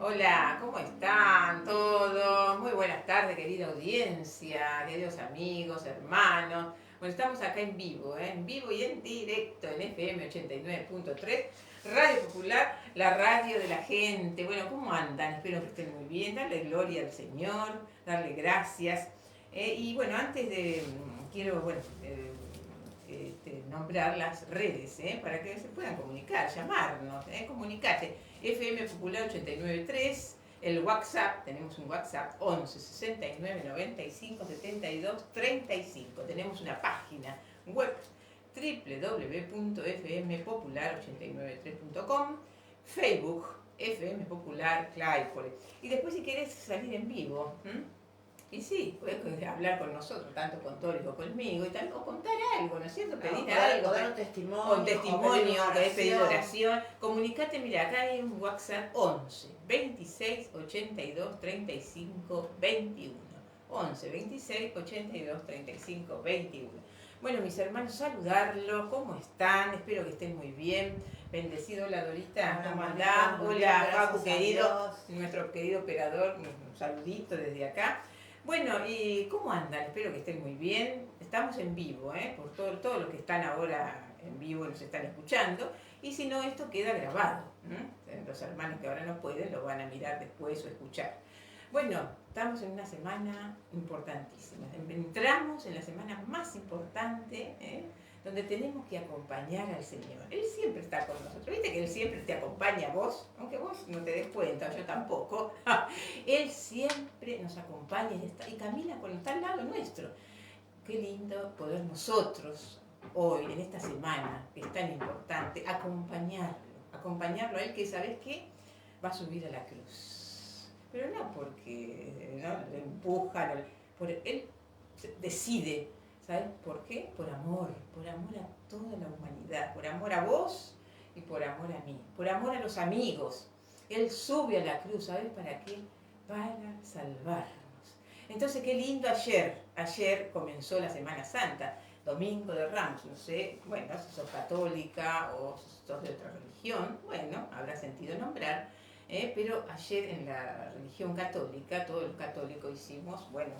Hola, ¿cómo están todos? Muy buenas tardes, querida audiencia, queridos amigos, hermanos. Bueno, estamos acá en vivo, en vivo y en directo en FM 89.3, Radio Popular, la radio de la gente. Bueno, ¿cómo andan? Espero que estén muy bien. Darle gloria al Señor, darle gracias. Y bueno, antes de, quiero, bueno, nombrar las redes, para que se puedan comunicar, llamarnos, comunicarse. FM Popular 893, el WhatsApp, tenemos un WhatsApp 11 69 95 72 35. Tenemos una página web www.fmpopular893.com, Facebook FM Popular Claypole. Y después si querés salir en vivo, y sí, puedes hablar con nosotros, tanto con Tori o conmigo, y también, o contar algo, ¿no es cierto? Pedir algo. O dar un testimonio. O un testimonio, que es pedido oración. Comunicate, mira, acá hay un WhatsApp 11 26 82 35 21. 11 26 82 35 21. Bueno, mis hermanos, saludarlos, ¿cómo están? Espero que estén muy bien. Bendecido, hola Dorita, ¿cómo andás? Hola Facu, querido, nuestro querido operador, un saludito desde acá. Bueno, ¿y cómo andan? Espero que estén muy bien. Estamos en vivo, por todos los que están ahora en vivo nos están escuchando. Y si no, esto queda grabado. Los hermanos que ahora no pueden lo van a mirar después o escuchar. Bueno, estamos en una semana importantísima. Entramos en la semana más importante, donde tenemos que acompañar al Señor. Él siempre está con nosotros. ¿Viste que Él siempre te acompaña a vos? Aunque vos no te des cuenta, yo tampoco. Él siempre nos acompaña y camina está al lado nuestro. Qué lindo poder nosotros, hoy, en esta semana, que es tan importante, acompañarlo a Él, que ¿sabés qué? Va a subir a la cruz. Pero no porque ¿no? le empujan, Él decide. ¿Sabes por qué? Por amor a toda la humanidad, por amor a vos y por amor a mí, por amor a los amigos. Él sube a la cruz, ¿sabes para qué? Para salvarnos. Entonces, qué lindo ayer comenzó la Semana Santa, Domingo de Ramos, no sé, bueno, si sos católica o si sos de otra religión, bueno, habrá sentido nombrar, pero ayer en la religión católica, todos los católicos hicimos, bueno,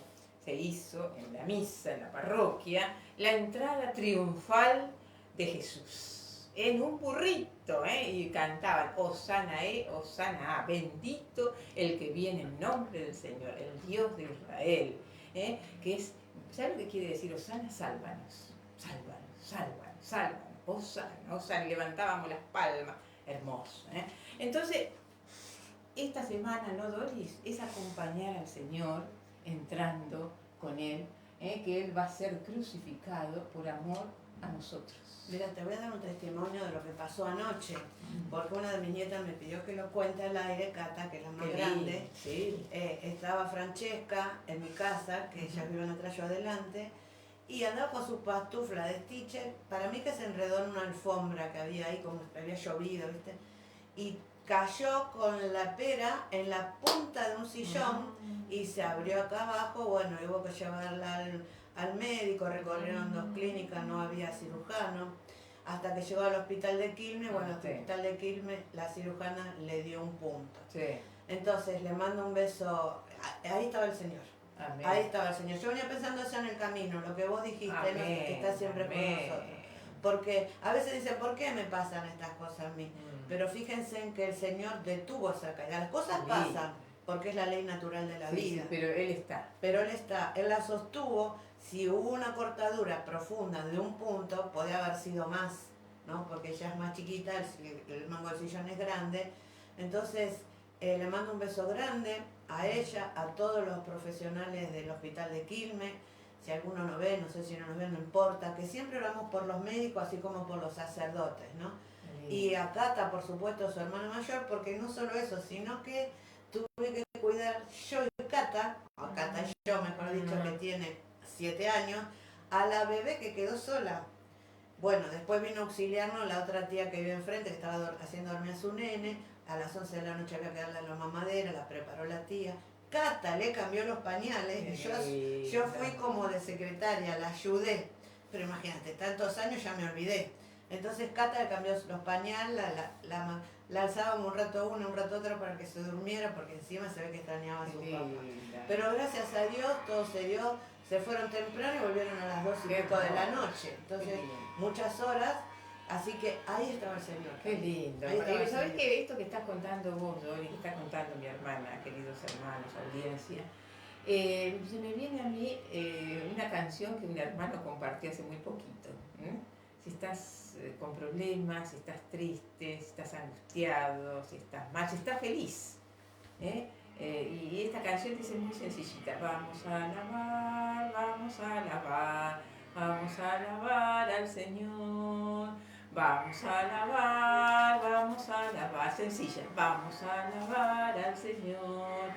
se hizo en la misa, en la parroquia, la entrada triunfal de Jesús en un burrito, y cantaban Hosana, Hosana, bendito el que viene en nombre del Señor, el Dios de Israel, que es, ¿sabes lo que quiere decir? Hosana, sálvanos, sálvanos, sálvanos, sálvanos, Hosana, Hosana, y levantábamos las palmas, hermoso. Entonces, esta semana, ¿no, Doris? Es acompañar al Señor entrando con Él, que Él va a ser crucificado por amor a nosotros. Mira, te voy a dar un testimonio de lo que pasó anoche, porque una de mis nietas me pidió que lo cuente al aire, Cata, que es la más grande. Sí. Estaba Francesca en mi casa, que ellas viven atrás, yo adelante, y andaba con su pantufla de Stitcher, para mí que se enredó en una alfombra que había ahí, como que había llovido, ¿viste? Y cayó con la pera en la punta de un sillón y se abrió acá abajo. Bueno, hubo que llevarla al médico, recorrieron 2 clínicas, no había cirujano, hasta que llegó al hospital de Quilmes. Bueno, al hospital de Quilmes la cirujana le dio un punto. Sí. Entonces le mando un beso, ahí estaba el Señor. Amén. Ahí estaba el Señor. Yo venía pensando eso en el camino, lo que vos dijiste, ¿no? Que está siempre con nosotros. Porque a veces dicen, ¿por qué me pasan estas cosas a mí? Pero fíjense en que el Señor detuvo esa caída. Las cosas pasan porque es la ley natural de la vida. Sí, pero Él está. Pero Él está. Él la sostuvo. Si hubo una cortadura profunda de un punto, podía haber sido más, ¿no? Porque ella es más chiquita, el mango del sillón es grande. Entonces, le mando un beso grande a ella, a todos los profesionales del hospital de Quilmes. Si alguno nos ve, no sé si no nos ve, no importa, que siempre oramos por los médicos así como por los sacerdotes, ¿no? Y a Cata, por supuesto, su hermana mayor, porque no solo eso, sino que tuve que cuidar yo y Cata, o Cata y yo, mejor dicho, que tiene 7 años, a la bebé que quedó sola. Bueno, después vino a auxiliarnos la otra tía que vive enfrente, que estaba haciendo dormir a su nene. A las 11 de la noche había que darle a la mamadera, la preparó la tía. Cata le cambió los pañales y yo fui como de secretaria, la ayudé. Pero imagínate, tantos años ya me olvidé. Entonces Cata le cambió los pañales, la alzábamos un rato una, un rato otra para que se durmiera, porque encima se ve que extrañaba a su papá. Pero gracias a Dios todo se dio, se fueron temprano y volvieron a las 2:05 de la noche. Entonces, muchas horas, así que ahí estaba el Señor. Qué lindo. ¿Sabés que esto que estás contando vos, Dori, que está contando mi hermana, queridos hermanos, audiencia? Se me viene a mí una canción que un hermano compartió hace muy poquito. Si estás con problemas, si estás triste, si estás angustiado, si estás mal, si estás feliz. Y esta canción dice muy sencillita: vamos a alabar, vamos a alabar, vamos a alabar al Señor. Vamos a alabar, vamos a alabar, sencilla, vamos a alabar al Señor.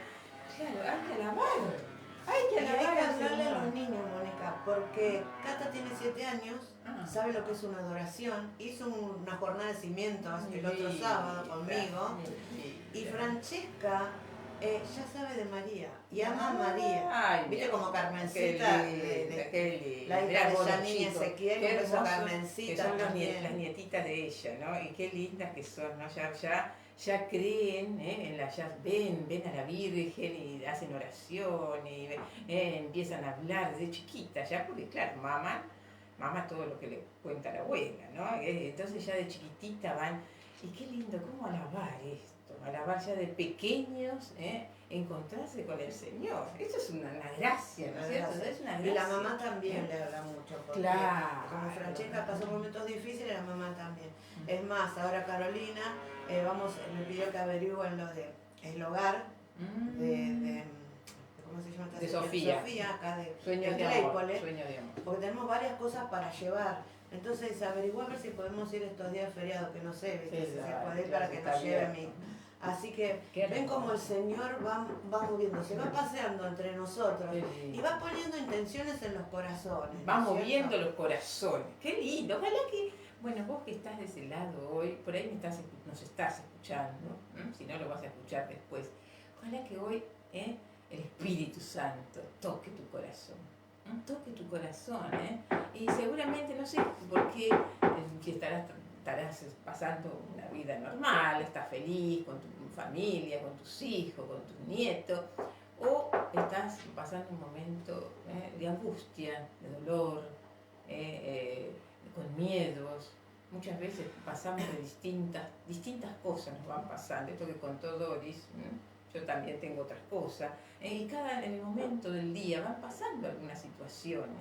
Claro, hay que alabar. Hay que alabar. Y hay que hablarle a los niños, Mónica, porque Cata tiene 7 años, sabe lo que es una adoración, hizo una jornada de cimiento el otro sábado conmigo, y Francesca ya sabe de María y ama a María. Ay, viste como Carmencita, la hija de Janine Ezequiel, qué hermoso, Carmencita, que son las nietitas de ella, ¿no? Y qué lindas que son, ¿no? Ya creen, ya ven a la Virgen y hacen oración y empiezan a hablar desde chiquitas, ya, porque claro, mamá todo lo que le cuenta la abuela, ¿no? Entonces ya de chiquitita van, y qué lindo, cómo alabar esto, alabar ya de pequeños, encontrarse con el Señor. Esto es una gracia, ¿no es cierto? Es una gracia. Y la mamá también le habla mucho, porque como Francesca pasó momentos difíciles, la mamá también. Es más, ahora Carolina me pidió que averigüen lo de el hogar de ¿cómo se llama? De Sofía. Acá de Sueño de amor. Porque tenemos varias cosas para llevar. Entonces averigua a ver si podemos ir estos días feriados, que no sé, si se puede ir para que nos lleve mi. Así que ven como el Señor va moviendo, se va paseando entre nosotros y va poniendo intenciones en los corazones. Va moviendo los corazones. Qué lindo. Ojalá que, bueno, vos que estás de ese lado hoy, por ahí nos estás escuchando, si no lo vas a escuchar después. Ojalá que hoy el Espíritu Santo toque tu corazón. Toque tu corazón, y seguramente, no sé por qué, que estarás pasando una vida normal, estás feliz con tu familia, con tus hijos, con tus nietos, o estás pasando un momento de angustia, de dolor, con miedos. Muchas veces pasamos de distintas cosas, nos van pasando. Esto que contó Doris, yo también tengo otras cosas. Y en el momento del día van pasando algunas situaciones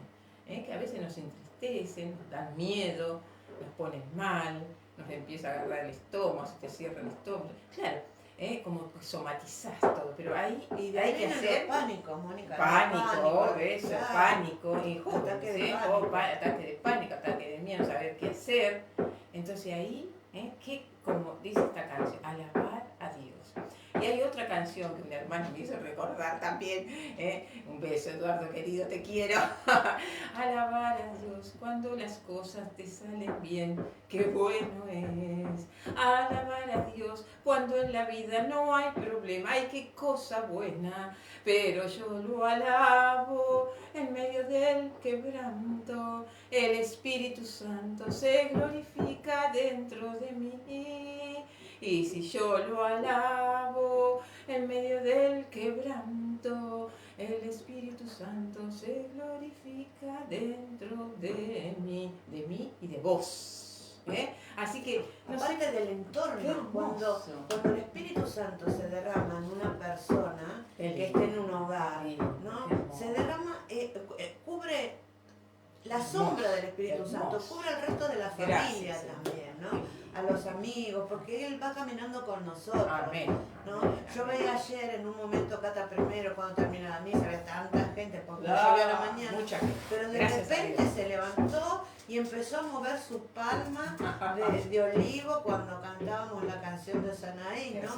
que a veces nos entristecen, nos dan miedo, nos ponen mal, nos empieza a agarrar el estómago, se te cierra el estómago. Claro, como somatizás todo, pero ahí hay que hacer pánico, Mónica. Pánico, ataque de pánico, ataque de miedo, saber qué hacer. Entonces ahí, como dice esta canción, alabar a Dios. Y hay otra canción que mi hermano me hizo recordar también, un beso, Eduardo querido, te quiero. Alabar a Dios cuando las cosas te salen bien, qué bueno es. Alabar a Dios cuando en la vida no hay problema, ay, qué cosa buena. Pero yo lo alabo en medio del quebranto, el Espíritu Santo se glorifica dentro de mí. Y si yo lo alabo en medio del quebranto, el Espíritu Santo se glorifica dentro de mí y de vos. Así que, aparte del entorno, cuando el Espíritu Santo se derrama en una persona que esté en un hogar, ¿no? Se derrama, cubre la sombra del Espíritu Santo, cubre el resto de la familia también, ¿no? A los amigos, porque Él va caminando con nosotros. Amén. ¿No? Yo veía ayer en un momento, Cata primero, cuando termina la misa, había tanta gente, porque llovió a la mañana, pero de repente se levantó y empezó a mover su palma de olivo cuando cantábamos la canción de Osanaí, ¿no?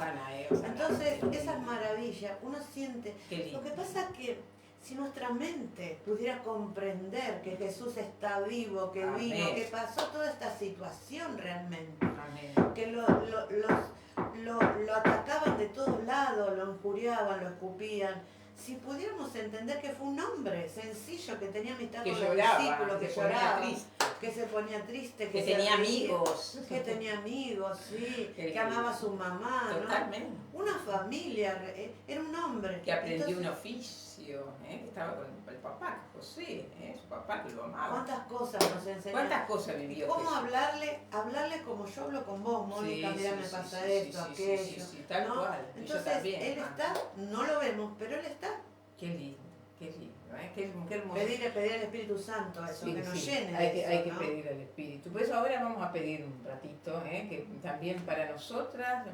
Entonces, esas maravillas, uno siente. Lo que pasa es que si nuestra mente pudiera comprender que Jesús está vivo, que vino, que pasó toda esta situación realmente, que lo atacaban de todos lados, lo injuriaban, lo escupían. Si pudiéramos entender que fue un hombre sencillo que tenía amistad con los discípulos, que lloraba, que se ponía triste, Que se tenía reía, amigos. que tenía amigos, sí, Que que amaba a su mamá, ¿no? Totalmente. Una familia, era un hombre. Que aprendió Entonces, un oficio, que estaba con el papá, José, su papá que lo amaba. ¿cuántas cosas nos enseñan? ¿Cuántas cosas vivió ¿Cómo Jesús? hablarle como yo hablo con vos, Mónica? Sí, mira, sí, me sí, pasa sí, esto, sí, aquello. sí, tal ¿no? cual. Y yo Entonces, también. él está, no lo vemos, pero él está. Qué lindo, qué hermoso. Pedir al Espíritu Santo eso, Sí, que nos sí, llene hay de que, eso, hay que ¿no? pedir al Espíritu. Por eso ahora vamos a pedir un ratito, que también para nosotras,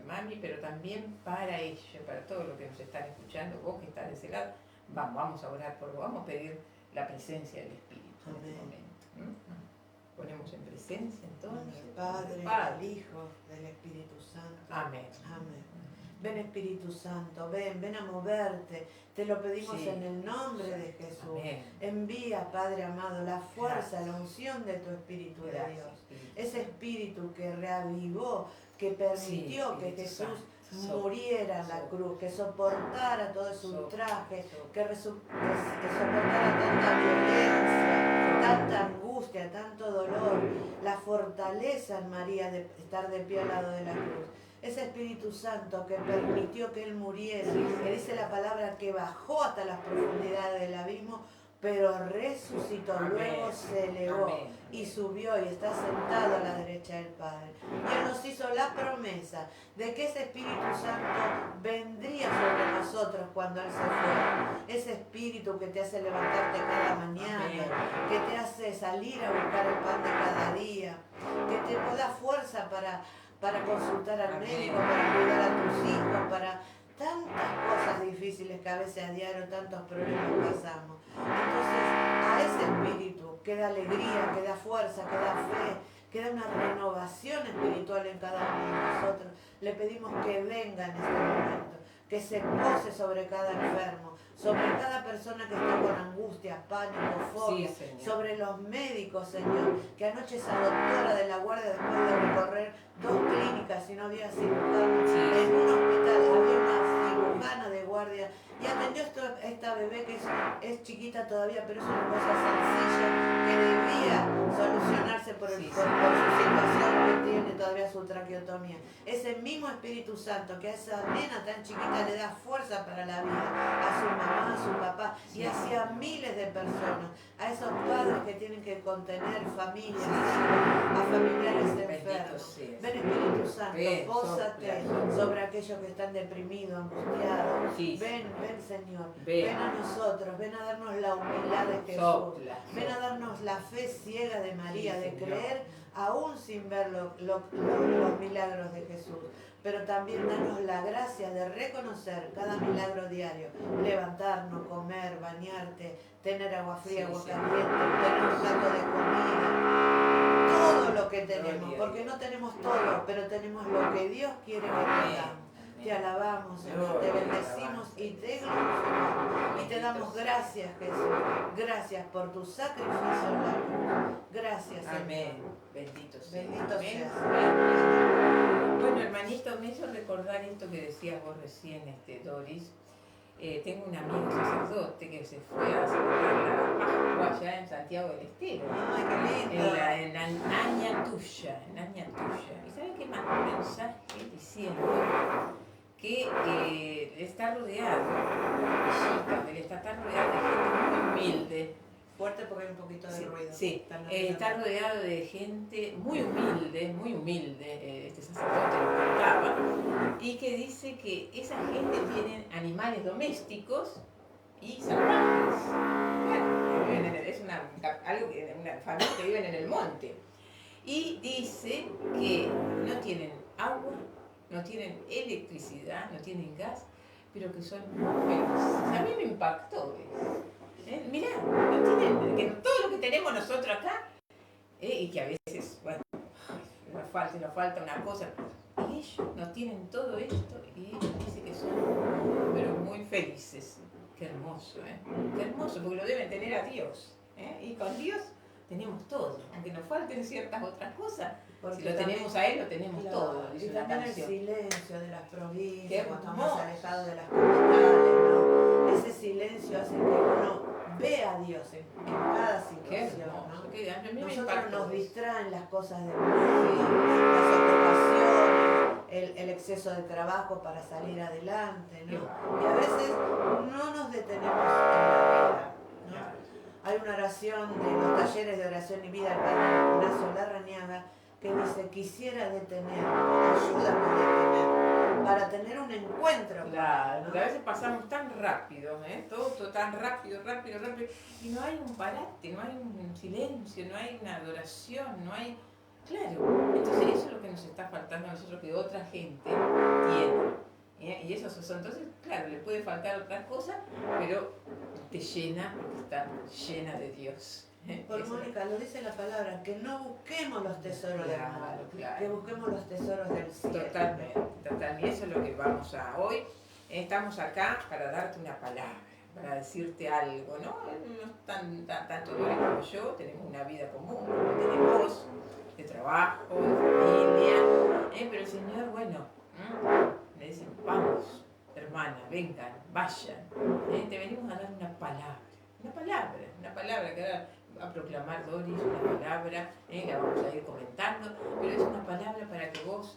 mami, pero también para ellos, para todos los que nos están escuchando, vos que estás de ese lado, vamos a orar por vos, vamos a pedir la presencia del Espíritu en este momento. Ponemos en presencia entonces. Del Padre, del Hijo, del Espíritu Santo. Amén. Amén. Ven Espíritu Santo, ven a moverte. Te lo pedimos Sí. en el nombre de Jesús. Amén. Envía, Padre amado, la fuerza, Gracias. la unción de tu Espíritu de Gracias, Dios. Espíritu. Ese Espíritu que reavivó, que permitió Sí, que Espíritu Jesús Santo. muriera en la cruz, que soportara todo ese ultraje, que soportara tanta violencia, tanta angustia, tanto dolor, la fortaleza en María de estar de pie al lado de la cruz. Ese Espíritu Santo que permitió que Él muriera, que dice la palabra que bajó hasta las profundidades del abismo, pero resucitó, Amén. luego se elevó Amén. y subió y está sentado a la derecha del Padre. Y Él nos hizo la promesa de que ese Espíritu Santo vendría sobre nosotros cuando Él se fue. Ese Espíritu que te hace levantarte cada mañana, Amén. que te hace salir a buscar el pan de cada día, que te da fuerza para consultar al Amén. médico, para cuidar a tus hijos, para tantas cosas difíciles que a veces a diario tantos problemas pasamos. Entonces, a ese espíritu que da alegría, que da fuerza, que da fe, que da una renovación espiritual en cada uno de nosotros, le pedimos que venga en este momento, que se pose sobre cada enfermo, sobre cada persona que está con angustia, pánico, fobia, Sí, Señor. sobre los médicos, Señor, que anoche esa doctora de la guardia, después de recorrer 2 clínicas y no había cirujano, Sí. en un hospital había una cirujana de guardia y atendió esta bebé que es chiquita todavía, pero es una cosa sencilla que debía solucionarse por su situación que tiene todavía su traqueotomía. Ese mismo Espíritu Santo que a esa nena tan chiquita le da fuerza para la vida, a su mamá, a su papá y hacia miles de personas, a esos padres que tienen que contener familias, a familiares enfermos. Ven Espíritu Santo, Ven, pósate sobre aquellos que están deprimidos, angustiados. Sí, Ven Señor, Ven. ven a nosotros, ven a darnos la humildad de Jesús. Sopla. Ven a darnos la fe ciega de María, Sí, de Señor. creer aún sin ver los milagros de Jesús. Pero también danos la gracia de reconocer cada milagro diario. Levantarnos, comer, bañarte, tener agua fría, Sí, agua sí. caliente, tener un plato de comida. Todo lo que tenemos, Gloria a porque Dios. no tenemos todo, pero tenemos lo que Dios quiere que tengamos. Te alabamos, Señor, te bendecimos y te glorificamos. Y te damos gracias, Jesús. Gracias por tu sacrificio en la cruz. Gracias, Señor. Amén. Bendito sea. Bendito Amén. seas. Amén. Bueno, hermanito, me hizo recordar esto que decías vos recién, Doris. Tengo un amigo sacerdote que se fue a celebrar la Pascua allá en Santiago del Estero. Ay, qué lindo. En Añatuya. ¿Y saben qué mandó un mensaje diciendo que está rodeado, él está tan rodeado de gente muy humilde? Fuerte porque hay un poquito de ruido. Sí, Están está rodeado de gente muy humilde, este sacerdote lo contaba, y que dice que esa gente tiene animales domésticos y salvajes. Bueno, es una familia que viven en el monte. Y dice que no tienen agua, no tienen electricidad, no tienen gas, pero que son muy felices. A mí me impactó eso. Mirá, no tienen, que todo lo que tenemos nosotros acá, y que a veces, bueno, nos falta una cosa, y ellos no tienen todo esto, y ellos dicen que son, pero muy felices. Qué hermoso, qué hermoso, porque lo deben tener a Dios, y con Dios tenemos todo, aunque nos falten ciertas otras cosas. Porque Si lo también- tenemos a Él, lo tenemos Claro, todo, y dice una también el canción. silencio de las Qué provincias, cuando estamos hermoso. alejados de las capitales, ¿no? Ese silencio hace que uno ve a Dios en cada Qué situación, hermoso, ¿no? a mí me Nosotros impactó nos eso. distraen las cosas del mundo, las ocupaciones, el exceso de trabajo para salir adelante, ¿no? Y a veces no nos detenemos en la vida, ¿no? Hay una oración de los talleres de oración y vida del Padre Ignacio Larrañaga que dice: quisiera detener, ayúdame a detener, para tener un encuentro. Claro, ¿no? porque a veces pasamos tan rápido, todo tan rápido, y no hay un parate, no hay un silencio, no hay una adoración, no hay... Claro, entonces eso es lo que nos está faltando a nosotros, que otra gente tiene. Y eso entonces, claro, le puede faltar otras cosas, pero te llena porque está llena de Dios. Por Mónica, lo dice la palabra, que no busquemos los tesoros del mundo, que busquemos los tesoros del cielo. Totalmente. Y eso es lo que vamos a hoy. Estamos acá para darte una palabra, para decirte algo, ¿no? No tanto Lore como yo, tenemos una vida común, como tenés vos, de trabajo, de familia, pero el Señor, bueno, le dicen: vamos, hermana, vengan, vayan, te venimos a dar una palabra que ahora va a proclamar Doris, una palabra, la vamos a ir comentando, pero es una palabra para que vos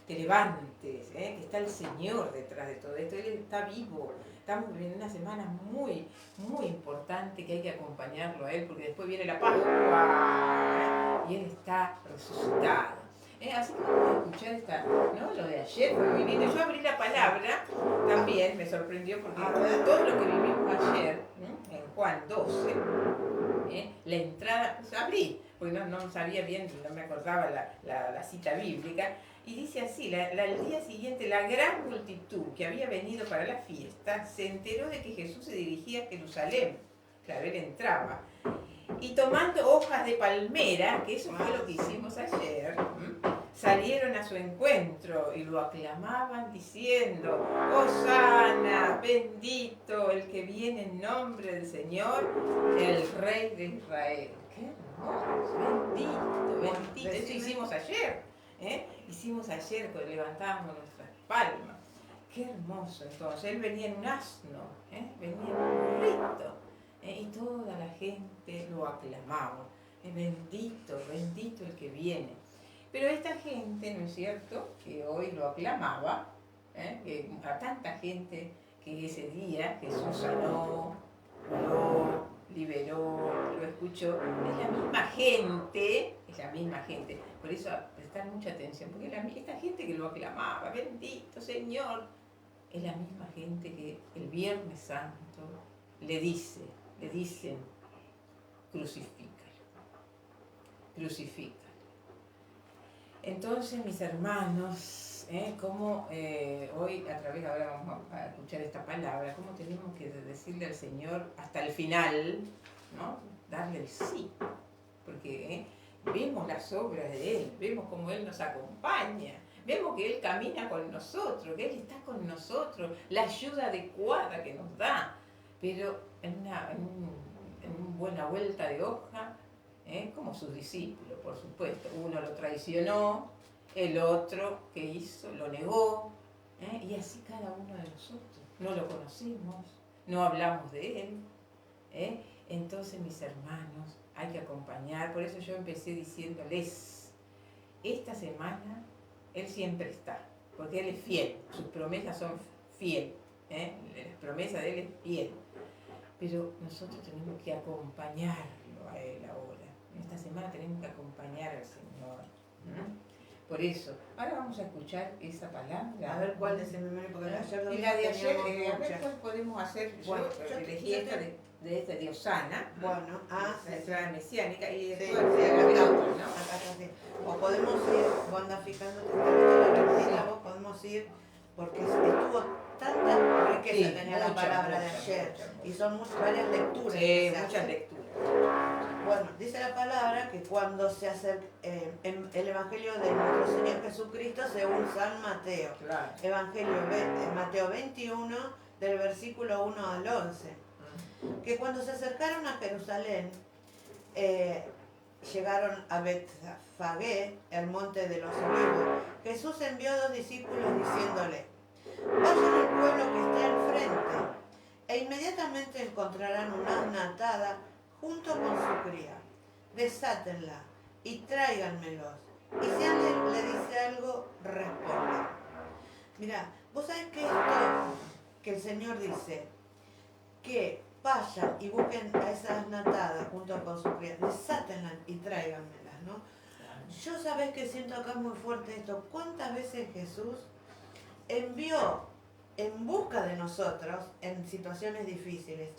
te levantes, que está el Señor detrás de todo esto, Él está vivo. Estamos en una semana muy, muy importante que hay que acompañarlo a Él, porque después viene la Pascua y Él está resucitado. Así que vamos a escuchar lo de ayer, muy lindo. Yo abrí la palabra, también me sorprendió porque todo lo que vivimos ayer, en Juan 12, la entrada, pues abrí, porque no sabía bien, no me acordaba la cita bíblica, y dice así: el día siguiente la gran multitud que había venido para la fiesta se enteró de que Jesús se dirigía a Jerusalén. Claro, él entraba. Y tomando hojas de palmera, que eso fue lo que hicimos ayer, salieron a su encuentro y lo aclamaban diciendo: Hosana, bendito el que viene en nombre del Señor, el Rey de Israel. ¡Qué hermoso! Bendito. Eso hicimos ayer. Hicimos ayer cuando levantábamos nuestras palmas. ¡Qué hermoso! Entonces, él venía en un asno, venía en un burrito. Y toda la gente lo aclamaba. Bendito el que viene. Pero esta gente, ¿no es cierto?, que hoy lo aclamaba, que a tanta gente que ese día Jesús sanó, curó, liberó, lo escuchó, es la misma gente. Por eso prestar mucha atención, porque esta gente que lo aclamaba: bendito Señor, es la misma gente que el Viernes Santo le dicen: crucifícalo. Entonces, mis hermanos, como hoy ahora vamos a escuchar esta palabra, cómo tenemos que decirle al Señor hasta el final, ¿no? Darle el sí, porque vemos las obras de Él, vemos cómo Él nos acompaña, vemos que Él camina con nosotros, que Él está con nosotros, la ayuda adecuada que nos da, pero en una buena vuelta de hoja, como sus discípulos, por supuesto. Uno lo traicionó, el otro, ¿qué hizo? Lo negó, y así cada uno de nosotros. No lo conocimos, no hablamos de él. Entonces, mis hermanos, hay que acompañar. Por eso yo empecé diciéndoles: esta semana Él siempre está, porque Él es fiel, sus promesas son fieles, las promesas de Él es fiel. Pero nosotros tenemos que acompañarlo a Él ahora. En esta semana tenemos que acompañar al Señor. Por eso, ahora vamos a escuchar esa palabra. A ver cuál es el memoria, porque ayer y la de ayer, a ver muchas. cuál podemos hacer. Bueno, yo elegí esta de Hosana. Bueno, la entrada mesiánica, y después sí, la otra, ¿no? Sí. O podemos ir, vos andás fijándote, vos podemos ir, porque estuvo tanta riqueza, tenía la palabra de ayer, y son varias lecturas. Sí, muchas lecturas. Bueno, dice la palabra que cuando se hace en el Evangelio de nuestro Señor Jesucristo según San Mateo, Claro. Evangelio Mateo 21, del versículo 1 al 11, que cuando se acercaron a Jerusalén, llegaron a Betfagé, el monte de los olivos, Jesús envió 2 discípulos diciéndole: vayan al pueblo que está al frente, e inmediatamente encontrarán un asna desátenla y tráiganmelos. Y si alguien le dice algo, responda. Mira, vos sabés que esto que el Señor dice, que vayan y busquen a esa asna atada junto con su cría, desátenla y tráiganmelas, ¿no? Yo sabés que siento acá muy fuerte esto. ¿Cuántas veces Jesús envió en busca de nosotros en situaciones difíciles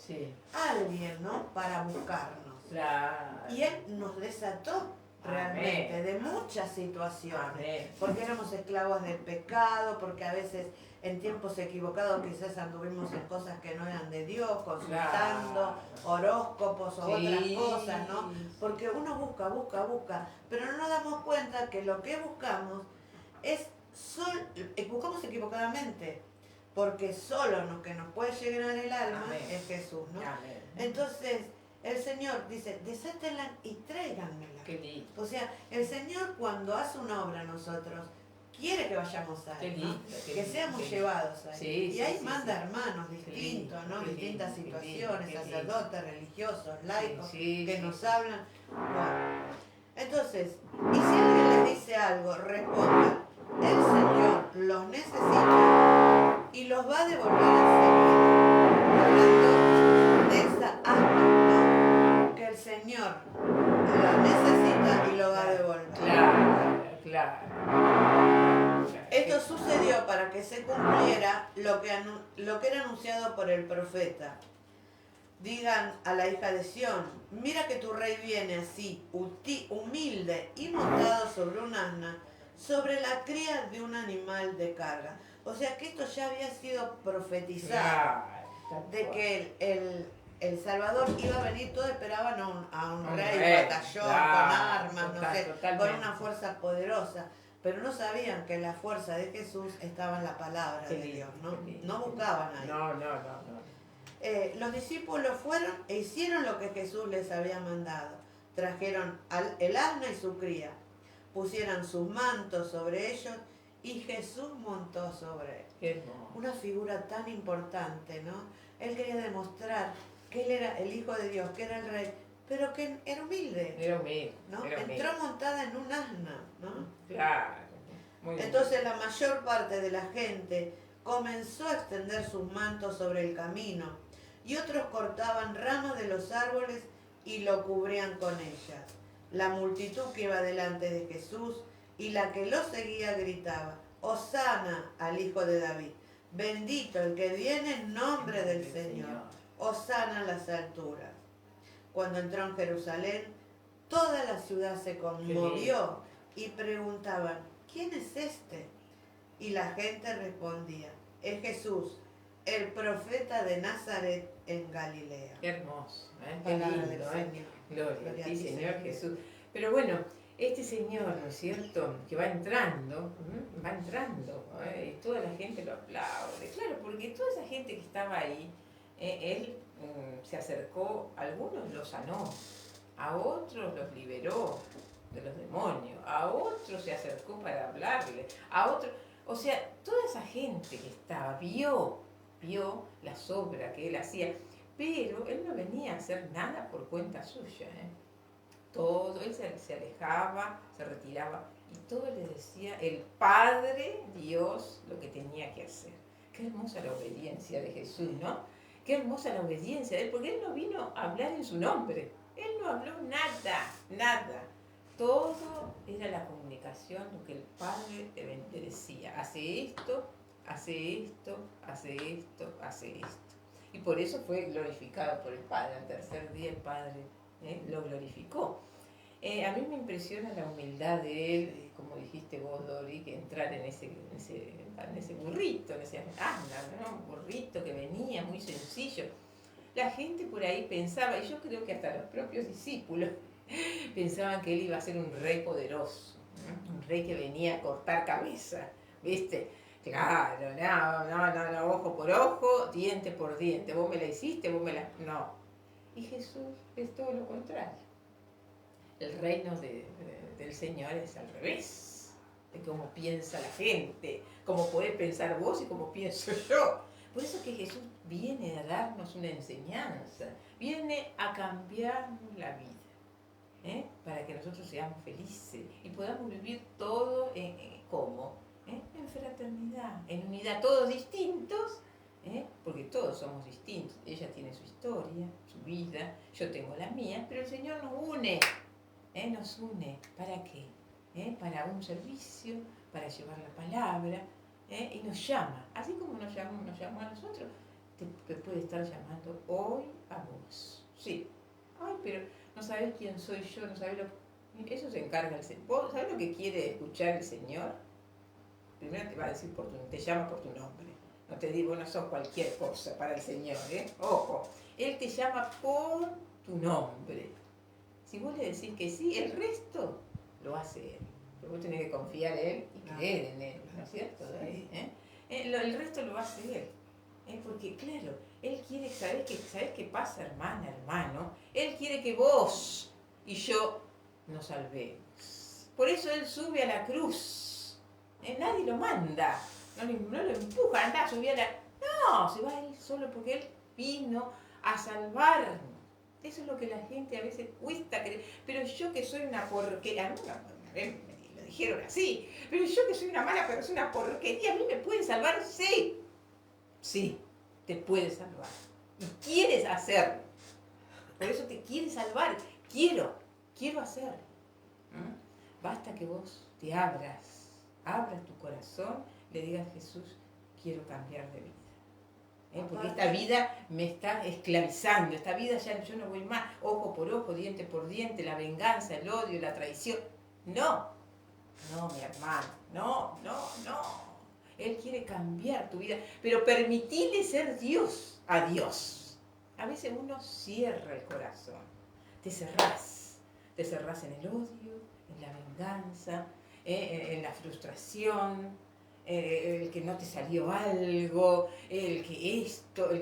a alguien, ¿no? Para buscarnos. Claro. Y Él nos desató realmente de muchas situaciones. Porque éramos esclavos del pecado, porque a veces en tiempos equivocados quizás anduvimos en cosas que no eran de Dios, consultando horóscopos o otras cosas, ¿no? Porque uno busca, pero no nos damos cuenta que lo que buscamos es buscamos equivocadamente, porque solo lo que nos puede llenar el alma es Jesús, ¿no? Entonces el Señor dice, desátenla y tráiganmela. O sea, el Señor cuando hace una obra a nosotros quiere que vayamos a Él, ¿no? Que seamos llevados a Él. Y ahí manda hermanos distintos, ¿no? Distintas situaciones, sacerdotes, religiosos, laicos, que nos hablan. Bueno, entonces, y si alguien les dice algo, responda, el Señor los necesita y los va a devolver enseguida. Hablando de esa asna, ¿no? Que el Señor la necesita y lo va a devolver. Claro. Esto sucedió para que se cumpliera lo que era anunciado por el profeta. Digan a la hija de Sión, mira que tu rey viene así, humilde y montado sobre un asna, sobre la cría de un animal de carga. O sea que esto ya había sido profetizado, de que el Salvador iba a venir. Todos esperaban a un rey batallón, con armas, no sé, con una fuerza poderosa. Pero no sabían que la fuerza de Jesús estaba en la palabra de Dios, ¿no? No buscaban ahí. No. Los discípulos fueron e hicieron lo que Jesús les había mandado. Trajeron el asna y su cría, pusieron sus mantos sobre ellos y Jesús montó sobre él. Una figura tan importante, ¿no? Él quería demostrar que él era el Hijo de Dios, que era el Rey, pero que era humilde. ¿no? Entró montada en un asna, ¿no? Claro. Entonces la mayor parte de la gente comenzó a extender sus mantos sobre el camino y otros cortaban ramas de los árboles y lo cubrían con ellas. La multitud que iba delante de Jesús y la que lo seguía gritaba, Hosana al Hijo de David, bendito el que viene en nombre del Señor, Hosana en las alturas. Cuando entró en Jerusalén, toda la ciudad se conmovió y preguntaban, ¿quién es este? Y la gente respondía, es Jesús, el profeta de Nazaret en Galilea. Qué hermoso, Qué lindo, Gloria a ti, Señor Jesús. Pero bueno, este Señor, ¿no es cierto?, que va entrando, y toda la gente lo aplaude. Claro, porque toda esa gente que estaba ahí, Él se acercó, a algunos los sanó, a otros los liberó de los demonios, a otros se acercó para hablarle, a otros, o sea, toda esa gente que estaba vio las obras que él hacía, pero él no venía a hacer nada por cuenta suya, Todo, él se alejaba, se retiraba y todo le decía el Padre Dios lo que tenía que hacer. Qué hermosa la obediencia de Jesús, ¿no? Qué hermosa la obediencia de él, porque él no vino a hablar en su nombre, él no habló nada. Todo era la comunicación, lo que el Padre le decía, hace esto. Y por eso fue glorificado por el Padre. Al tercer día el Padre lo glorificó. A mí me impresiona la humildad de él, como dijiste vos, Dori, que entrar en ese burrito, en ese asna, ¿no? Un burrito que venía muy sencillo. La gente por ahí pensaba, y yo creo que hasta los propios discípulos, pensaban que él iba a ser un rey poderoso, ¿no? Un rey que venía a cortar cabeza, ¿viste? Claro, no, ojo por ojo, diente por diente, vos me la hiciste, No. Y Jesús es todo lo contrario. El reino del Señor es al revés, de cómo piensa la gente, cómo podés pensar vos y cómo pienso yo. Por eso que Jesús viene a darnos una enseñanza, viene a cambiarnos la vida. para que nosotros seamos felices y podamos vivir todo ¿cómo? En fraternidad, en unidad, todos distintos, porque todos somos distintos. Ella tiene su historia, su vida, yo tengo la mía, pero el Señor nos une. Nos une. ¿Para qué? Para un servicio, para llevar la palabra, y nos llama. Así como nos llamó a nosotros, te puede estar llamando hoy a vos. Sí. Ay, pero no sabés quién soy yo, no sabés eso se encarga el Señor. ¿Vos sabés lo que quiere escuchar el Señor? Primero te va a decir te llama por tu nombre. No te digo, no sos cualquier cosa para el Señor, Ojo. Él te llama por tu nombre. Si vos le decís que sí, el resto lo hace Él. Pero vos tenés que confiar en Él y creer en Él, ¿no es cierto? Sí. El resto lo hace Él. Porque, claro, Él quiere, ¿sabés qué pasa, hermana, hermano? Él quiere que vos y yo nos salvemos. Por eso Él sube a la cruz. Nadie lo manda, no lo empuja, anda, subí a la... No, se va Él solo porque Él vino a salvarnos. Eso es lo que la gente a veces cuesta creer. Pero yo que soy una porquería, una vez me lo dijeron así, pero yo que soy una mala persona, una porquería, ¿a mí me puede salvar? Sí. Sí, te puede salvar. Y quieres hacerlo. Por eso te quiere salvar. Quiero hacerlo. Basta que vos te abras tu corazón, le digas a Jesús, quiero cambiar de vida. Porque esta vida me está esclavizando, esta vida ya yo no voy más, ojo por ojo, diente por diente, la venganza, el odio, la traición. No, mi hermano, no. Él quiere cambiar tu vida, pero permitile ser Dios a Dios. A veces uno cierra el corazón, te cerrás en el odio, en la venganza, en la frustración, el que no te salió algo, el que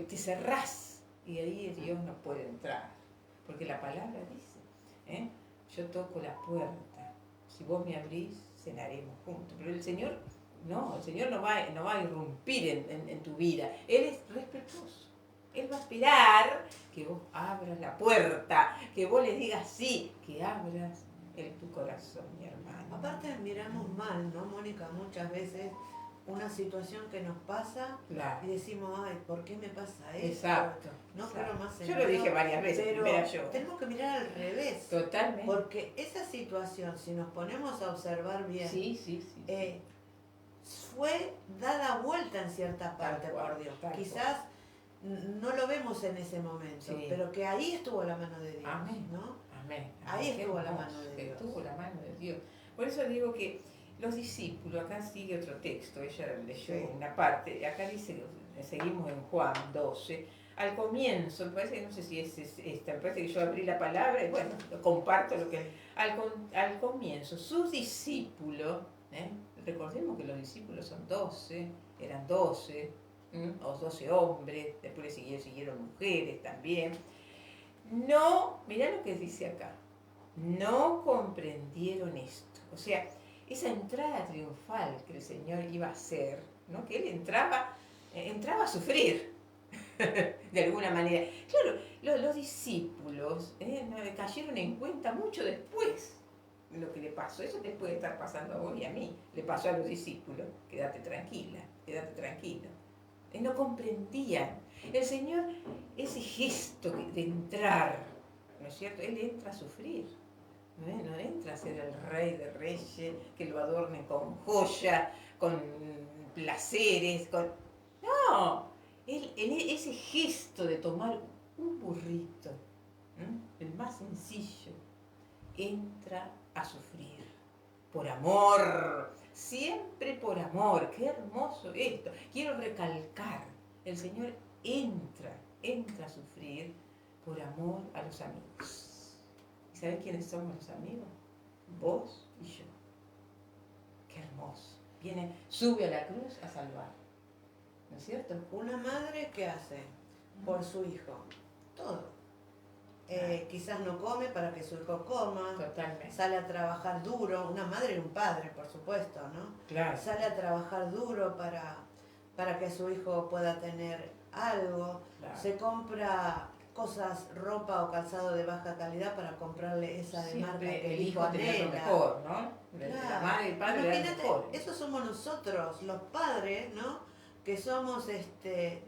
te cerrás y ahí Dios no puede entrar, porque la palabra dice, yo toco la puerta, si vos me abrís, cenaremos juntos, pero el Señor no va a irrumpir en tu vida, Él es respetuoso, Él va a esperar que vos abras la puerta, que vos le digas sí, que abras tu corazón, mi hermano. Aparte miramos mal, ¿no, Mónica? Muchas veces una situación que nos pasa, claro, y decimos, ay, ¿por qué me pasa esto? Exacto. No creo más en Yo lo dije varias veces, pero yo. Tenemos que mirar al revés. Totalmente. Porque esa situación, si nos ponemos a observar bien, sí. Fue dada vuelta en cierta parte por Dios. Quizás no lo vemos en ese momento, pero que ahí estuvo la mano de Dios. Amén. ¿No? Amén. Ahí estuvo la mano de Dios. Estuvo la mano de Dios. Por eso digo que los discípulos, acá sigue otro texto, ella leyó una parte, acá dice, seguimos en Juan 12, al comienzo, me parece que no sé si es esta, me parece que yo abrí la palabra y bueno, comparto lo que... Al comienzo, sus discípulos, recordemos que los discípulos son 12, eran 12, o 12 hombres, después siguieron mujeres también. No, mirá lo que dice acá, no comprendieron esto, o sea, esa entrada triunfal que el Señor iba a hacer, ¿no? Que Él entraba a sufrir, de alguna manera. Claro, los discípulos cayeron en cuenta mucho después de lo que le pasó. Eso te puede estar pasando a vos y a mí. Le pasó a los discípulos. Quédate tranquila, quédate tranquilo. No comprendían. El Señor, ese gesto de entrar, ¿no es cierto? Él entra a sufrir. No entra a ser el rey de reyes, que lo adornen con joyas, con placeres, No, ese gesto de tomar un burrito, el más sencillo, entra a sufrir. Por amor, siempre por amor. Qué hermoso esto. Quiero recalcar, el Señor entra a sufrir por amor a los amigos. ¿Sabes quiénes somos los amigos? Vos y yo. Qué hermoso. Sube a la cruz a salvar. ¿No es cierto? Una madre, ¿qué hace? Por su hijo. Todo. Quizás no come para que su hijo coma. Totalmente. Sale a trabajar duro. Una madre y un padre, por supuesto, ¿no? Claro. Sale a trabajar duro para que su hijo pueda tener algo. Claro. Se compra cosas, ropa o calzado de baja calidad para comprarle esa de marca Siempre que el hijo tenía lo anhela. mejor, ¿no? La Claro. madre y el padre eran Imagínate, mejor. eso somos nosotros, los padres, ¿no? Que somos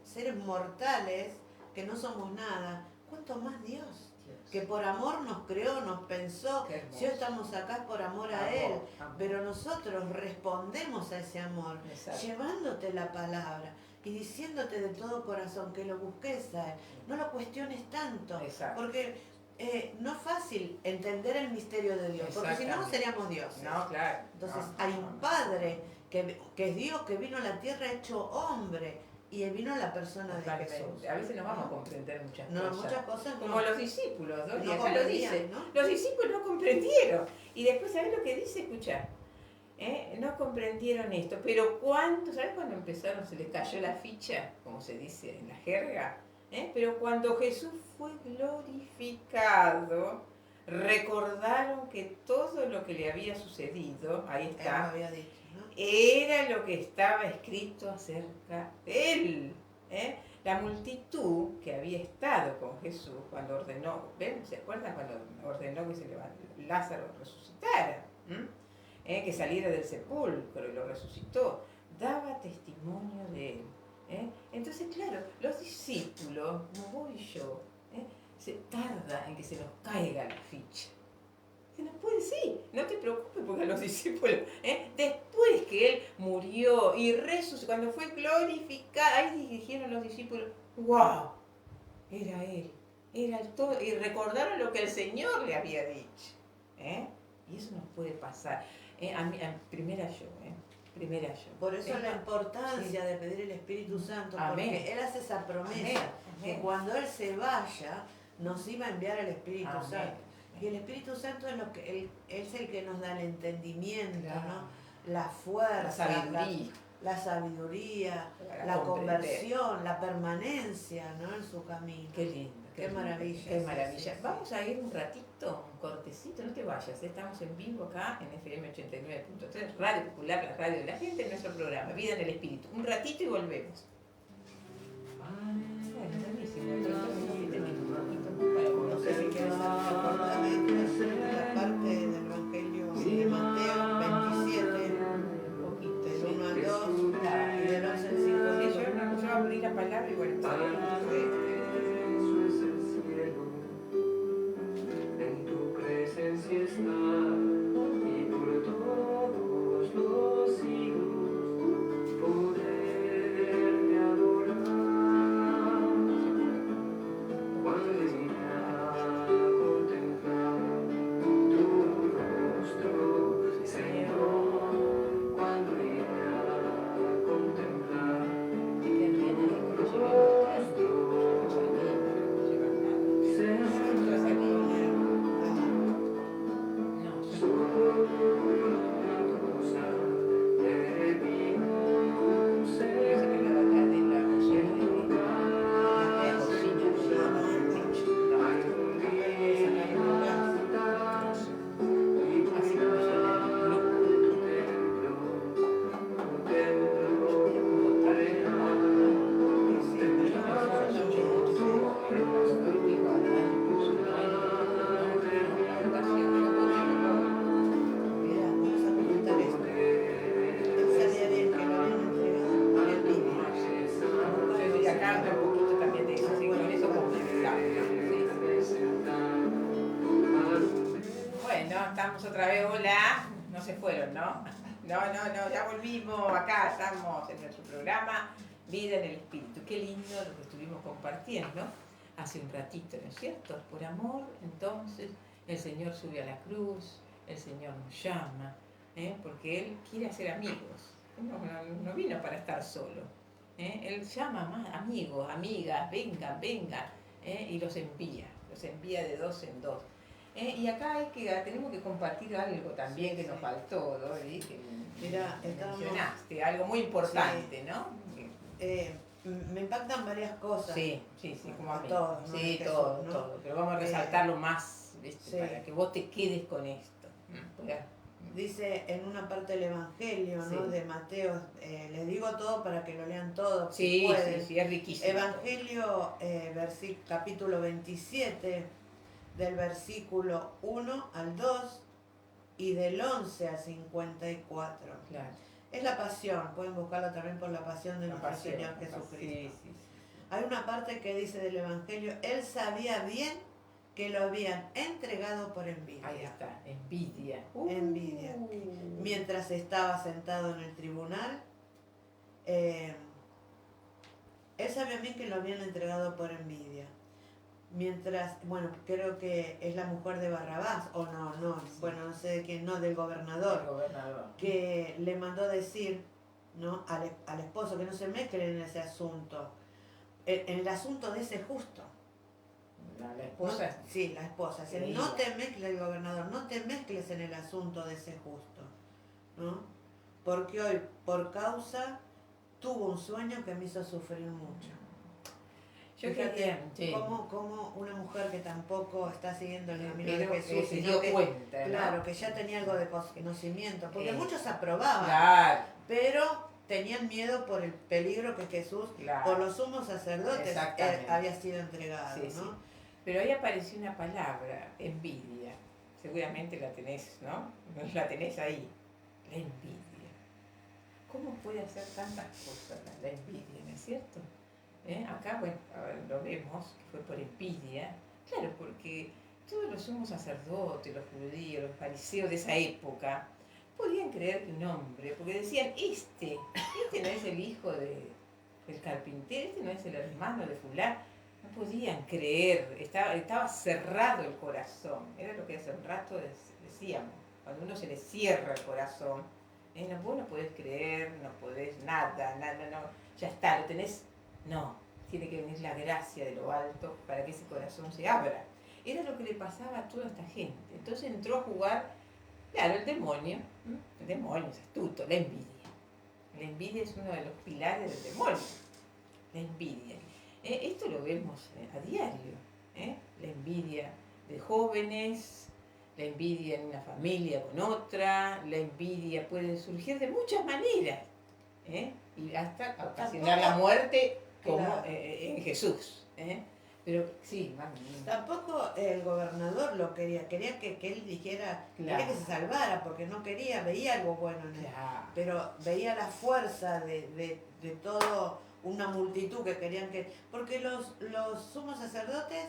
seres mortales, que no somos nada. ¿Cuánto más Dios? Que por amor nos creó, nos pensó. Si hoy estamos acá es por amor a Él. Pero nosotros respondemos a ese amor, llevándote la palabra y diciéndote de todo corazón que lo busques a Él. No lo cuestiones tanto, porque no es fácil entender el misterio de Dios, porque si no, no seríamos dioses. No, claro. Entonces hay un Padre que es Dios, que vino a la tierra hecho hombre, y vino en la persona de Jesús. A veces no vamos a comprender muchas cosas. No, muchas cosas como los discípulos, ¿no? Y no acá lo dice, ¿no? Los discípulos no comprendieron. Y después, ¿sabes lo que dice? Escuchá. No comprendieron esto, pero ¿sabes cuándo empezaron? Se les cayó la ficha, como se dice en la jerga. Pero cuando Jesús fue glorificado, recordaron que todo lo que le había sucedido, ahí está, había dicho, ¿no? Era lo que estaba escrito acerca de él. La multitud que había estado con Jesús cuando ordenó, ¿ven? ¿Se acuerdan cuando ordenó que Lázaro resucitara? Que saliera del sepulcro y lo resucitó? Daba testimonio de él. Entonces, claro, los discípulos, como vos y yo, se tarda en que se nos caiga la ficha. Se nos puede, sí, no te preocupes porque los discípulos, después que él murió y resucitó, cuando fue glorificado, ahí dijeron los discípulos, wow, era él, era el todo, y recordaron lo que el Señor le había dicho. Y eso nos puede pasar. Primera yo. Por eso la importancia de pedir el Espíritu Santo, Amén. Porque Él hace esa promesa, que cuando Él se vaya, nos iba a enviar el Espíritu Santo. Y el Espíritu Santo es el que nos da el entendimiento, ¿no? La fuerza, la sabiduría, la conversión, la permanencia, ¿no? En su camino. Qué lindo. Qué maravilla. Qué maravilla. Vamos a ir un ratito, un cortecito, no te vayas. Estamos en vivo acá en FM 89.3, Radio Popular, la radio de la gente, en nuestro programa, Vida en el Espíritu. Un ratito y volvemos. Bueno, buenísimo. No sé si quieres recordar la parte del Evangelio de Mateo 27, del 1 al 2, y del 11 al 5. Yo abrí la palabra y bueno, Eso es el cielo, en tu presencia está, y por todos los siglos poderte adorar. Cuando vine a contemplar tu rostro, Señor, cuando vine a contemplar tu rostro. Otra vez, hola, no se fueron, ¿no? No, ya volvimos, acá estamos en nuestro programa Vida en el Espíritu. Qué lindo lo que estuvimos compartiendo hace un ratito, ¿no es cierto? Por amor, entonces, el Señor sube a la cruz, el Señor nos llama, porque Él quiere hacer amigos. No vino para estar solo. Él llama más amigos, amigas, vengan, y los envía de dos en dos. Y acá es que tenemos que compartir algo también que nos faltó, ¿no? Que mencionaste, algo muy importante, ¿no? Me impactan varias cosas. Sí, como a mí. Todos, ¿no? Sí, Jesús, todo, ¿no? pero vamos a resaltarlo más, ¿viste? Para que vos te quedes con esto. dice en una parte del Evangelio, ¿no? Sí. De Mateo, les digo todo para que lo lean todo, si Sí, pueden. sí, sí, es riquísimo. Evangelio, capítulo 27, del versículo 1 al 2 y del 11 al 54. Claro. Es la pasión, pueden buscarlo también por la pasión de La nuestro pasión, Señor la pasión. Jesucristo. Sí, sí, sí. Hay una parte que dice del Evangelio, él sabía bien que lo habían entregado por envidia. Ahí está, envidia. Envidia. Mientras estaba sentado en el tribunal, él sabía bien que lo habían entregado por envidia. Mientras, bueno, creo que es la mujer de Barrabás, o no, Sí. bueno, no sé de quién, no, del gobernador, El gobernador. que le mandó decir, ¿no? Al esposo que no se mezcle en ese asunto, en el asunto de ese justo. La esposa. No, sí, la esposa. O sea, Creía. no te mezcles, el gobernador, no te mezcles en el asunto de ese justo, ¿no? Porque hoy, por causa, tuvo un sueño que me hizo sufrir mucho. Yo Fíjate quería. Sí. cómo una mujer que tampoco está siguiendo el camino de Pero Jesús, se sino dio que, cuenta, ¿no? claro, que ya tenía algo de conocimiento, porque muchos aprobaban, Claro, pero tenían miedo por el peligro que Jesús, claro. por los sumos sacerdotes, Exactamente. había sido entregado, Sí, ¿no? sí. Pero ahí apareció una palabra, envidia. Seguramente la tenés, ¿no? La tenés ahí. La envidia. ¿Cómo puede hacer tantas cosas la envidia, no es cierto? Acá, bueno, ahora lo vemos, que fue por envidia. Claro, porque todos los sumos sacerdotes, los judíos, los fariseos de esa época, podían creer que un hombre, porque decían, este no es el hijo del carpintero, este no es el hermano de fulano. No podían creer, estaba cerrado el corazón. Era lo que hace un rato decíamos, cuando uno se le cierra el corazón, vos no podés creer, no podés nada, no, ya está, lo tenés. No, tiene que venir la gracia de lo alto para que ese corazón se abra. Era lo que le pasaba a toda esta gente. Entonces entró a jugar, claro, el demonio. El demonio es astuto, la envidia. La envidia es uno de los pilares del demonio. La envidia. Esto lo vemos a diario. La envidia de jóvenes, la envidia en una familia con otra, la envidia puede surgir de muchas maneras. Y hasta ocasionar la muerte como Claro. En Jesús. Pero sí, mami. Tampoco el gobernador lo quería que él dijera, Claro. quería que se salvara, porque no quería, veía algo bueno en él. Claro. Pero veía la fuerza de todo una multitud que querían que... Porque los sumos sacerdotes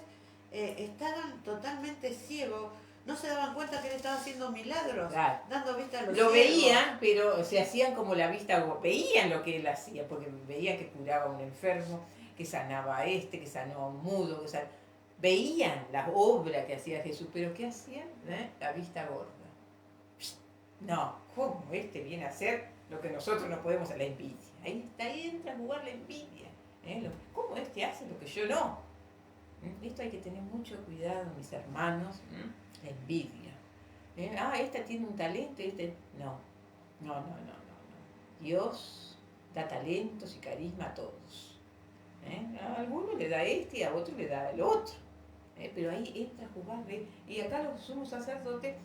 estaban totalmente ciegos, no se daban cuenta que él estaba haciendo milagros, Claro. dando vista a los Lo ciegos. veían, pero se hacían como la vista, veían lo que él hacía, porque veían que curaba a un enfermo, que sanaba a este, que sanaba a un mudo, veían la obra que hacía Jesús, pero ¿qué hacían? La vista gorda. No, ¿cómo este viene a hacer lo que nosotros no podemos hacer? La envidia. Ahí entra a jugar la envidia. ¿Cómo este hace lo que yo no? Esto hay que tener mucho cuidado, mis hermanos. La envidia. Esta tiene un talento, no. No. Dios da talentos y carisma a todos. A alguno le da este y a otro le da el otro. Pero ahí entra a jugar. Y acá los sumos sacerdotes,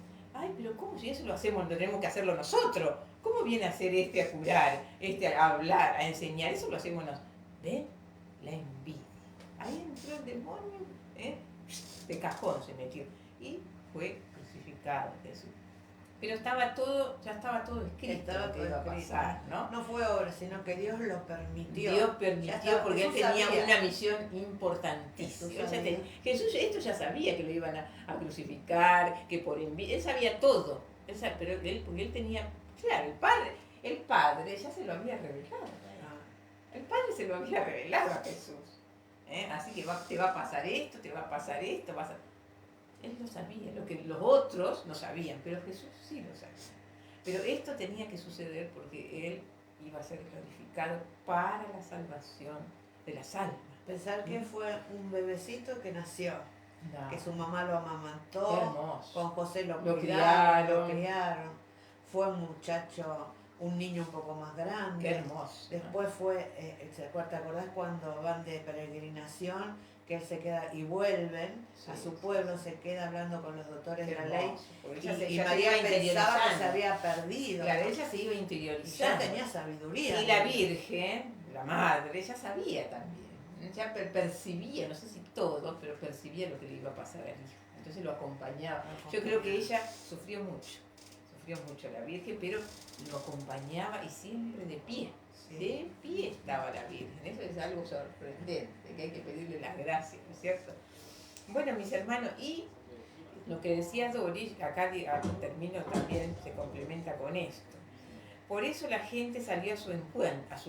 pero ¿cómo si eso lo hacemos, no tenemos que hacerlo nosotros? ¿Cómo viene a hacer este a curar, este a hablar, a enseñar? Eso lo hacemos nosotros. ¿Ven? La envidia. Ahí entró el demonio, de cajón se metió. Y fue crucificado Jesús. Pero ya estaba todo escrito lo que iba a pasar, ¿no? No fue obra, sino que Dios lo permitió. Dios permitió porque él tenía una misión importantísima. Jesús esto ya sabía que lo iban a crucificar, que por envidia, él sabía todo. Pero porque él tenía, claro, el Padre ya se lo había revelado. El Padre se lo había revelado a Jesús. Así que te va a pasar esto, te va a pasar esto, Él lo sabía, lo que los otros no sabían, pero Jesús sí lo sabía. Pero esto tenía que suceder porque Él iba a ser glorificado para la salvación de las almas. Pensar que fue un bebecito que nació, No. que su mamá lo amamantó, Qué hermoso. con José lo Lo criaron. criaron. Fue un muchacho un niño un poco más grande. Qué hermoso. Después fue, ¿te acordás cuando van de peregrinación? Que él se queda y vuelven Sí, a su sí, pueblo, sí. se queda hablando con los doctores Qué de la ley. hermoso, porque Y, ella se, y ella se María iba pensaba que se interiorizando. había perdido. Claro, ella se iba Ya interiorizando. tenía sabiduría. Y la Virgen, la madre, ella sabía también. Ella percibía, no sé si todo, pero percibía lo que le iba a pasar al hijo. Entonces lo acompañaba. Yo creo que ella sufrió mucho la Virgen, pero lo acompañaba y siempre de pie. Sí. De pie estaba la Virgen. Eso es algo sorprendente, que hay que pedirle las gracias, ¿no es cierto? Bueno, mis hermanos, y lo que decía Doris, acá termino también, se complementa con esto. Por eso la gente salió a su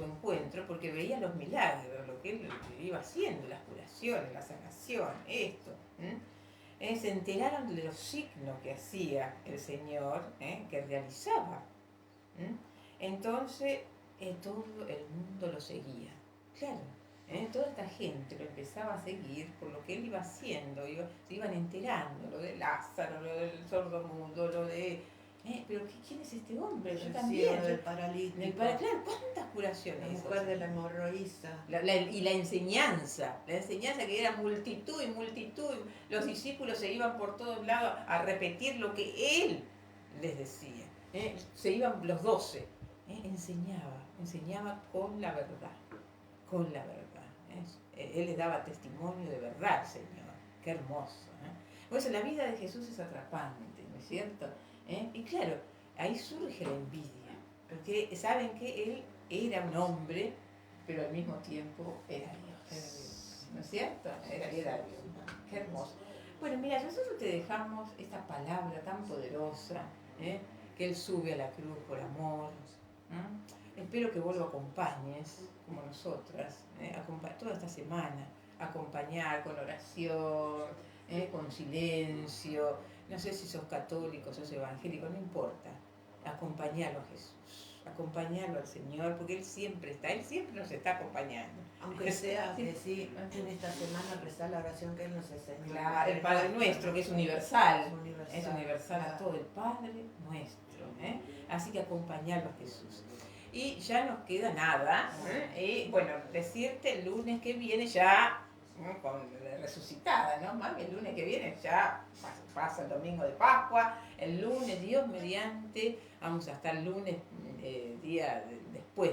encuentro, porque veía los milagros, lo que él iba haciendo, las curaciones, la sanación, esto. Se enteraron de los signos que hacía el Señor, que realizaba. Entonces, todo el mundo lo seguía. Claro, toda esta gente lo empezaba a seguir por lo que él iba haciendo, se iban enterando, lo de Lázaro, lo del sordomudo, lo de... pero ¿quién es este hombre? Yo El también. ciego, del paralítico. Claro, ¿cuántas curaciones? La mujer de la hemorroísa. Y la enseñanza que era multitud y multitud. Los discípulos se iban por todos lados a repetir lo que él les decía. Se iban los 12. Enseñaba con la verdad. Con la verdad. Él les daba testimonio de verdad, Señor. Qué hermoso. Pues la vida de Jesús es atrapante, ¿no es cierto? Y claro, ahí surge la envidia, porque saben que él era un hombre, pero al mismo tiempo era Dios, ¿no es cierto? Era Dios. Qué hermoso. Bueno, mira, nosotros te dejamos esta palabra tan poderosa, que Él sube a la cruz por amor. Espero que vos lo acompañes, como nosotras, toda esta semana, acompañar con oración, con silencio. No sé si sos católico, sos evangélico, no importa. Acompañarlo a Jesús, acompañarlo al Señor, porque Él siempre nos está acompañando. Aunque sea que sí, en esta semana rezar la oración que Él nos enseñó. Claro, el Padre Nuestro, que es universal. Es universal claro. a todo, el Padre Nuestro. Así que acompañarlo a Jesús. Y ya nos queda nada. Y bueno, decirte el lunes que viene ya, con resucitada, ¿no? Mami, el lunes que viene ya pasa el domingo de Pascua. El lunes, Dios mediante, vamos a estar el lunes, día después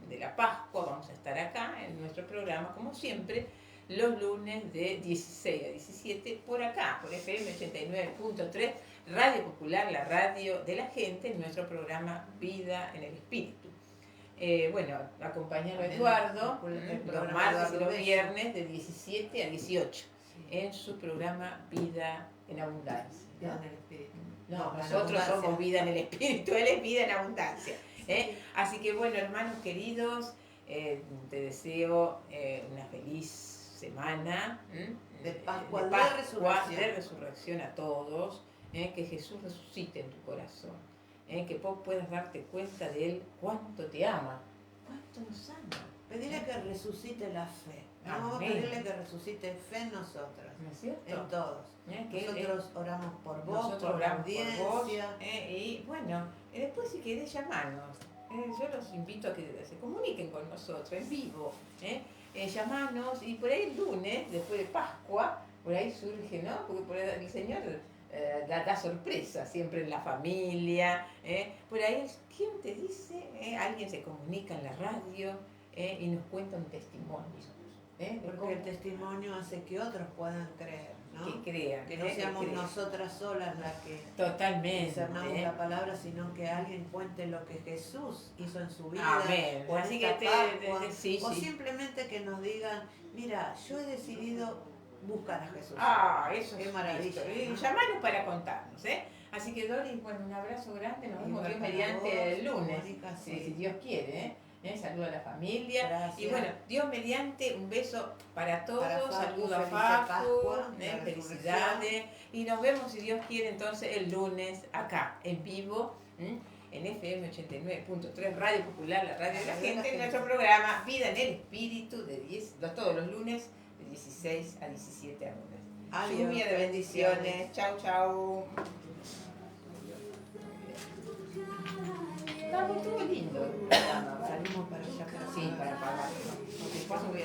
de la Pascua, vamos a estar acá en nuestro programa, como siempre, los lunes de 16 a 17, por acá, por FM 89.3, Radio Popular, la radio de la gente, en nuestro programa Vida en el Espíritu. Bueno, acompañarlo a Eduardo los martes y los viernes de 17 a 18 en su programa Vida en Abundancia. Vida en el Espíritu. No, nosotros somos Vida en el Espíritu, Él es Vida en Abundancia. Así que bueno, hermanos queridos, te deseo una feliz semana de Pascua, de resurrección a todos, que Jesús resucite en tu corazón. Que vos puedas darte cuenta de Él cuánto te ama, cuánto nos ama. Pedirle que resucite la fe. Vamos a Amén. pedirle que resucite fe en nosotras, ¿No es cierto? en todos. Que Nosotros oramos por vos, nosotros por la oramos audiencia. por vos, y bueno, después si querés llamarnos, yo los invito a que se comuniquen con nosotros en vivo, llamarnos, y por ahí el lunes, después de Pascua, por ahí surge, ¿no? Porque por ahí el Señor da sorpresa siempre en la familia, por ahí, ¿quién te dice? Alguien se comunica en la radio y nos cuenta un testimonio. Porque el testimonio hace que otros puedan creer, ¿no? Que crean. Que no seamos nosotras solas las que totalmente discernamos la palabra, sino que alguien cuente lo que Jesús hizo en su vida. Amén. O Así esta que Pascua, sí. simplemente que nos digan, mira, yo he decidido buscar a Jesús. Eso Qué es maravilla, listo. ¿no? Llamarnos para contarnos, Así que Doris, bueno, un abrazo grande, nos vemos Dios mediante el lunes, Mónica, si Dios quiere, Saludo a la familia. Gracias. Y bueno, Dios mediante, un beso para todos, Facu, saludo a feliz Facu, Pascua, felicidades. Y nos vemos, si Dios quiere, entonces el lunes acá, en vivo, en FM 89.3, Radio Popular, la radio de la gente, en nuestro programa Vida en el Espíritu, todos los lunes, de 16 a 17 horas. Adiós, Lluvia de bendiciones. Chau, chau. Estuvo lindo. Salimos para allá. Sí, para pagarlo. Porque después voy a